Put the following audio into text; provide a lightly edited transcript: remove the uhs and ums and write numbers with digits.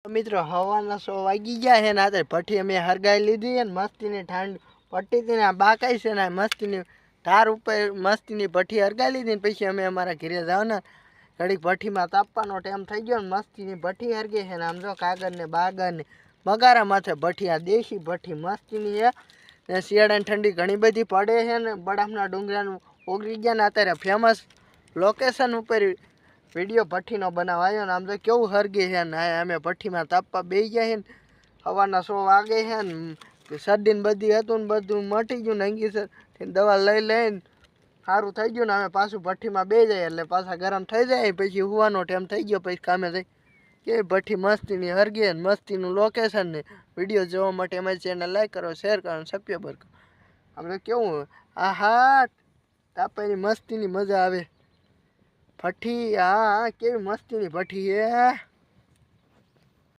મિત્રો હવાના 100 વાગી ગયા છે ને આ ભઠ્ઠી અમે હરગાઈ લીધી છે ને મસ્તીની ઠંડ પટ્ટી હતી ને આ બાકાઈ છે ને મસ્તીની ધાર ઉપર મસ્તીની ભઠ્ઠી હરગાઈ લીધી ને પછી અમે અમારા ઘરે જવાના ઘડીક ભઠ્ઠીમાં તાપવાનો ટાઈમ થઈ ગયો ને મસ્તીની ભઠ્ઠી હરગી છે ને આમ જો કાગળ ને બાગર ને બગારા માથે ભઠ્ઠી આ દેશી ભઠ્ઠી મસ્તીની છે ને શિયાળાની ઠંડી ઘણી બધી પડે છે ને બરફના ડુંગરાનું ઓગળી ગયા ને અત્યારે ફેમસ લોકેશન ઉપર વિડીયો ભઠ્ઠીનો બનાવાયો ને આમ તો કેવું હરગે છે ને અમે ભઠ્ઠીમાં તાપવા બેસી ગયા છે ને સવારના 100 વાગે છે ને શરદીને બધી હતું ને બધું મટી ગયું ને અંગી દવા લઈ લઈને સારું થઈ ગયું ને અમે પાછું ભઠ્ઠીમાં બે જાય એટલે પાછા ગરમ થઈ જાય પછી હુવાનો ટાઈમ થઈ ગયો પછી કામે જઈ કે ભઠ્ઠી મસ્તીની હરગે ને મસ્તીનું લોકેશન ને વિડીયો જોવા માટે અમારી ચેનલ લાઈક કરો શેર કરો સબસ્ક્રાઈબ કરો આપણે કેવું આહા તાપાની મસ્તીની મજા આવે ભઠ્ઠી હા કેવી મસ્તીની ભઠ્ઠી હે